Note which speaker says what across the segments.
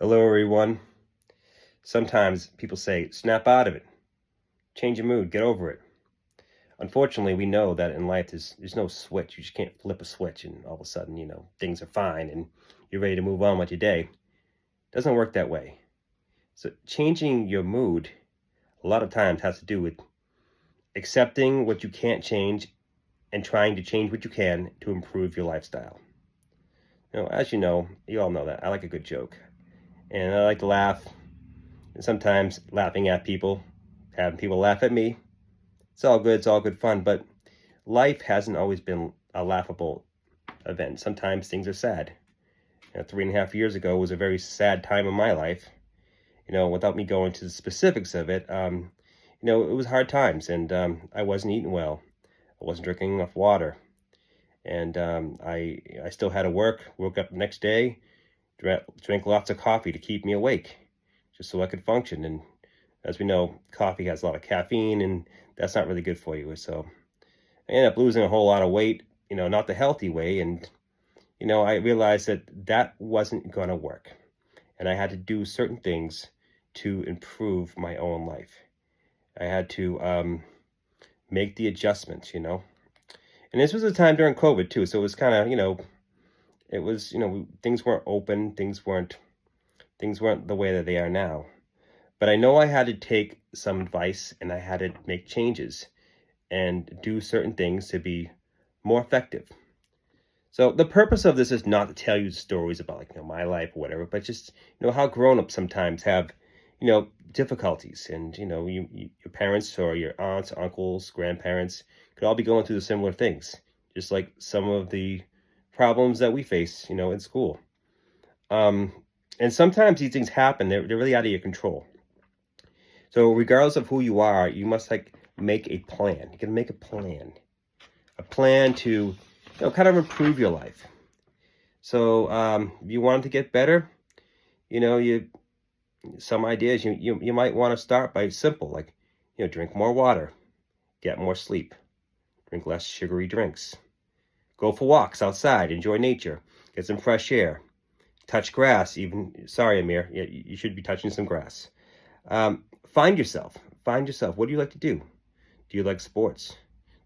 Speaker 1: Hello, everyone. Sometimes people say, snap out of it, change your mood, get over it. Unfortunately, we know that in life there's no switch. You just can't flip a switch and all of a sudden, things are fine and you're ready to move on with your day. It doesn't work that way. So changing your mood a lot of times has to do with accepting what you can't change and trying to change what you can to improve your lifestyle. As you all know that I like a good joke and I like to laugh. And sometimes laughing at people, having people laugh at me. It's all good. It's all good fun. But life hasn't always been a laughable event. Sometimes things are sad. 3.5 years ago was a very sad time in my life. Without me going to the specifics of it, it was hard times, and I wasn't eating well. I wasn't drinking enough water, and I still had to work. Woke up the next day, drank lots of coffee to keep me awake, just so I could function. And as we know, coffee has a lot of caffeine, and that's not really good for you. So I ended up losing a whole lot of weight, not the healthy way. And, I realized that wasn't going to work. And I had to do certain things to improve my own life. I had to make the adjustments, And this was a time during COVID, too. So it was kind of, it was, things weren't open. Things weren't the way that they are now. But I know I had to take some advice and I had to make changes and do certain things to be more effective. So the purpose of this is not to tell you stories about my life or whatever, but just how grown-ups sometimes have difficulties, and your parents or your aunts, uncles, grandparents could all be going through the similar things, just like some of the problems that we face in school. And sometimes these things happen. They're really out of your control. So regardless of who you are, you must make a plan. You can make a plan to kind of improve your life. So you want it to get better. Some ideas you might want to start by simple, like drink more water, get more sleep, drink less sugary drinks, go for walks outside, enjoy nature, get some fresh air, touch grass. Sorry, Amir, you should be touching some grass. Find yourself. What do you like to do? Do you like sports?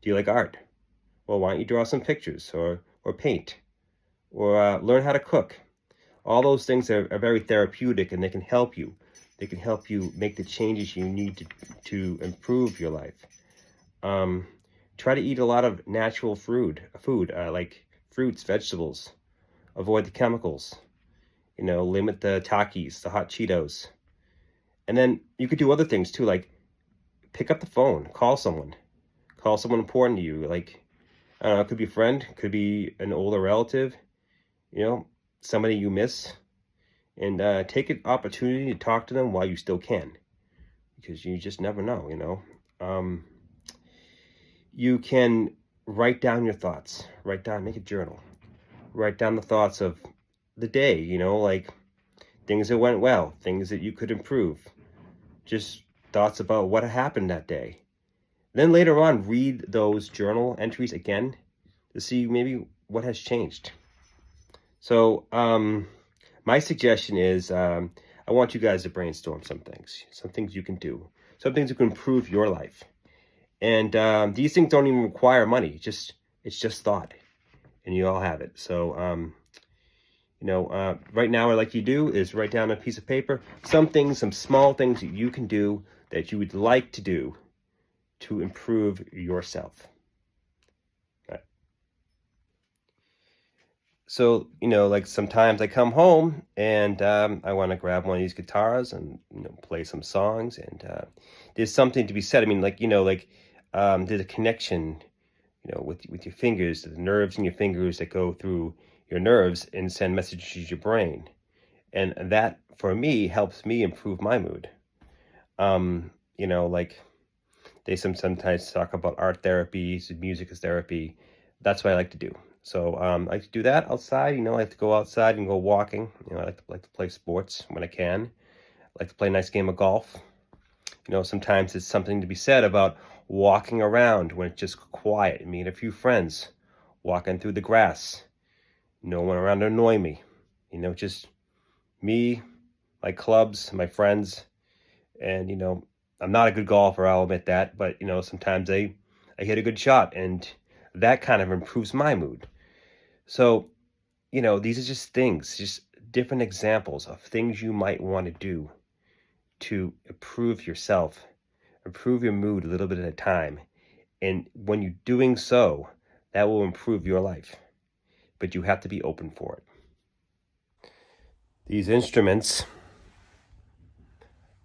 Speaker 1: Do you like art? Well, why don't you draw some pictures or paint or learn how to cook? All those things are very therapeutic, and they can help you. They can help you make the changes you need to improve your life. Try to eat a lot of natural food like fruits, vegetables. Avoid the chemicals. Limit the Takis, the hot Cheetos. And then you could do other things too, like pick up the phone, call someone important to you. Like, I don't know, it could be a friend, could be an older relative, somebody you miss, and take an opportunity to talk to them while you still can, because you just never know. You can write down your thoughts, make a journal, write down the thoughts of the day, like things that went well, things that you could improve, just thoughts about what happened that day. Then later on, read those journal entries again to see maybe what has changed. So my suggestion is I want you guys to brainstorm some things you can do, some things that can improve your life. And these things don't even require money. It's just thought, and you all have it. So right now, what I'd like you to do is write down on a piece of paper some small things that you can do that you would like to do to improve yourself. Right. So, like sometimes I come home and I want to grab one of these guitars and, play some songs. And there's something to be said. I mean, there's a connection, with your fingers, the nerves in your fingers that go through your nerves and send messages to your brain. And that, for me, helps me improve my mood. They sometimes talk about art therapy, music is therapy. That's what I like to do. So I like to do that outside. I like to go outside and go walking. I like to play sports when I can. I like to play a nice game of golf. Sometimes it's something to be said about walking around when it's just quiet. Meet a few friends, walking through the grass. No one around to annoy me. Just me, my clubs, my friends, and I'm not a good golfer, I'll admit that, but sometimes I hit a good shot, and that kind of improves my mood. So, these are just things, just different examples of things you might want to do to improve yourself, improve your mood a little bit at a time. And when you're doing so, that will improve your life. But you have to be open for it. These instruments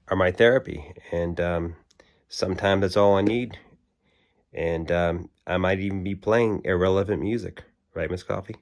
Speaker 1: are my therapy, and sometimes that's all I need. And I might even be playing irrelevant music, right, Miss Coffee?